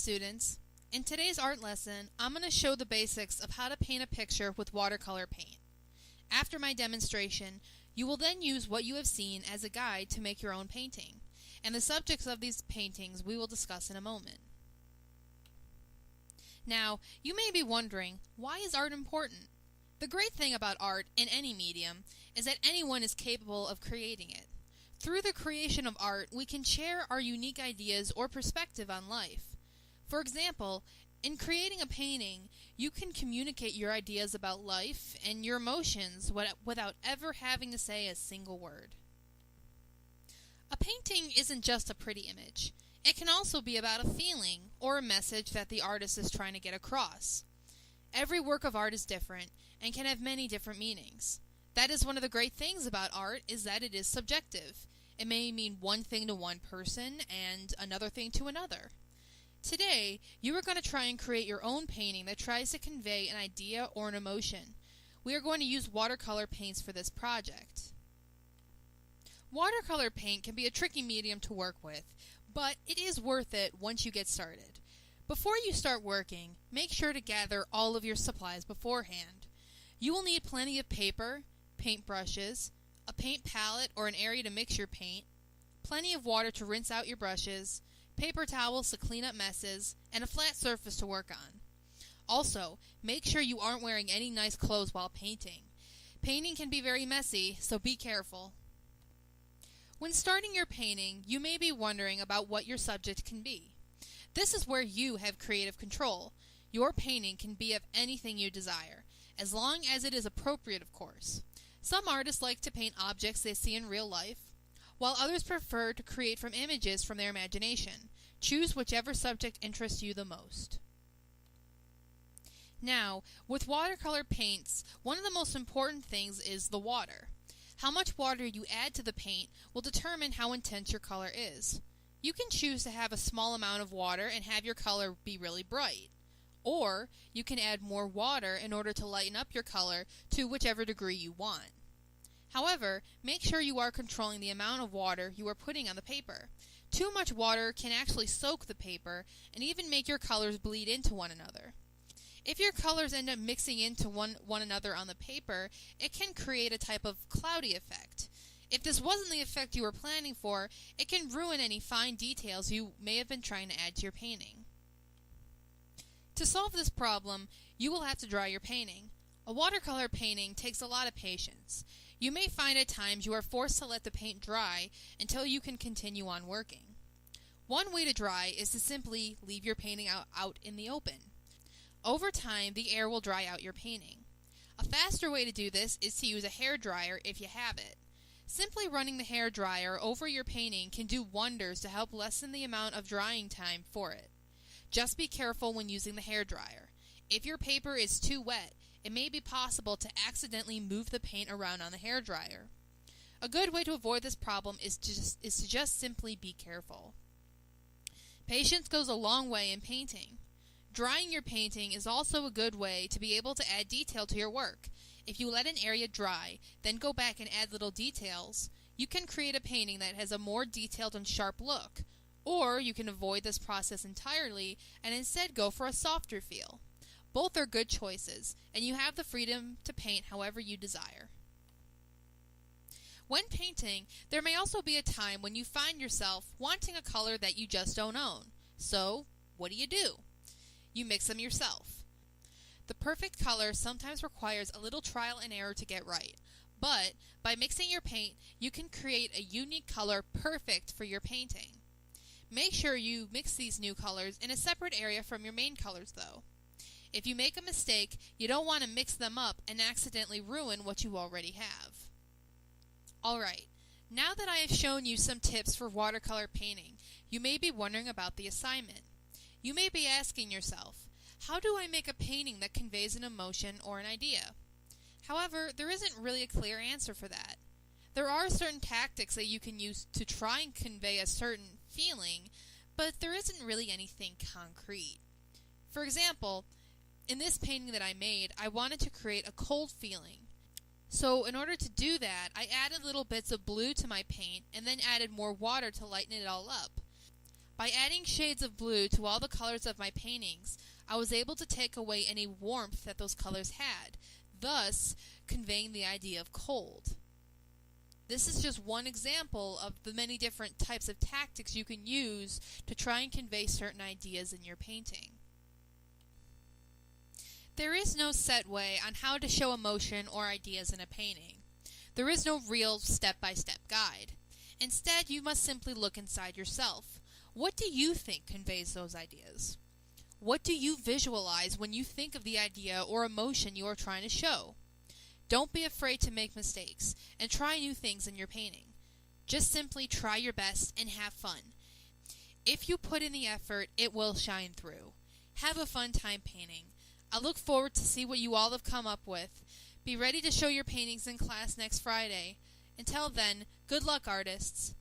students. In today's art lesson, I'm going to show the basics of how to paint a picture with watercolor paint. After my demonstration, you will then use what you have seen as a guide to make your own painting, and the subjects of these paintings we will discuss in a moment. Now, you may be wondering, why is art important? The great thing about art in any medium is that anyone is capable of creating it. Through the creation of art, we can share our unique ideas or perspective on life. For example, in creating a painting, you can communicate your ideas about life and your emotions without ever having to say a single word. A painting isn't just a pretty image. It can also be about a feeling or a message that the artist is trying to get across. Every work of art is different and can have many different meanings. That is one of the great things about art, is that it is subjective. It may mean one thing to one person and another thing to another. Today, you are going to try and create your own painting that tries to convey an idea or an emotion. We are going to use watercolor paints for this project. Watercolor paint can be a tricky medium to work with, but it is worth it once you get started. Before you start working, make sure to gather all of your supplies beforehand. You will need plenty of paper, paint brushes, a paint palette or an area to mix your paint, plenty of water to rinse out your brushes, paper towels to clean up messes, and a flat surface to work on. Also, make sure you aren't wearing any nice clothes while painting. Painting can be very messy, so be careful. When starting your painting, you may be wondering about what your subject can be. This is where you have creative control. Your painting can be of anything you desire, as long as it is appropriate, of course. Some artists like to paint objects they see in real life, while others prefer to create from images from their imagination. Choose whichever subject interests you the most. Now, with watercolor paints, one of the most important things is the water. How much water you add to the paint will determine how intense your color is. You can choose to have a small amount of water and have your color be really bright. Or you can add more water in order to lighten up your color to whichever degree you want. However, make sure you are controlling the amount of water you are putting on the paper. Too much water can actually soak the paper and even make your colors bleed into one another. If your colors end up mixing into one another on the paper, it can create a type of cloudy effect. If this wasn't the effect you were planning for, it can ruin any fine details you may have been trying to add to your painting. To solve this problem, you will have to dry your painting. A watercolor painting takes a lot of patience. You may find at times you are forced to let the paint dry until you can continue on working. One way to dry is to simply leave your painting out in the open. Over time, the air will dry out your painting. A faster way to do this is to use a hair dryer if you have it. Simply running the hair dryer over your painting can do wonders to help lessen the amount of drying time for it. Just be careful when using the hair dryer. If your paper is too wet, it may be possible to accidentally move the paint around on the hair dryer. A good way to avoid this problem is to just simply be careful. Patience goes a long way in painting. Drying your painting is also a good way to be able to add detail to your work. If you let an area dry, then go back and add little details, you can create a painting that has a more detailed and sharp look. Or you can avoid this process entirely and instead go for a softer feel. Both are good choices, and you have the freedom to paint however you desire. When painting, there may also be a time when you find yourself wanting a color that you just don't own. So, what do? You mix them yourself. The perfect color sometimes requires a little trial and error to get right, but by mixing your paint, you can create a unique color perfect for your painting. Make sure you mix these new colors in a separate area from your main colors, though. If you make a mistake, you don't want to mix them up and accidentally ruin what you already have. Alright, now that I have shown you some tips for watercolor painting, you may be wondering about the assignment. You may be asking yourself, how do I make a painting that conveys an emotion or an idea? However, there isn't really a clear answer for that. There are certain tactics that you can use to try and convey a certain feeling, but there isn't really anything concrete. For example, in this painting that I made, I wanted to create a cold feeling. So in order to do that, I added little bits of blue to my paint and then added more water to lighten it all up. By adding shades of blue to all the colors of my paintings, I was able to take away any warmth that those colors had, thus conveying the idea of cold. This is just one example of the many different types of tactics you can use to try and convey certain ideas in your painting. There is no set way on how to show emotion or ideas in a painting. There is no real step-by-step guide. Instead, you must simply look inside yourself. What do you think conveys those ideas? What do you visualize when you think of the idea or emotion you are trying to show? Don't be afraid to make mistakes and try new things in your painting. Just simply try your best and have fun. If you put in the effort, it will shine through. Have a fun time painting. I look forward to see what you all have come up with. Be ready to show your paintings in class next Friday. Until then, good luck, artists.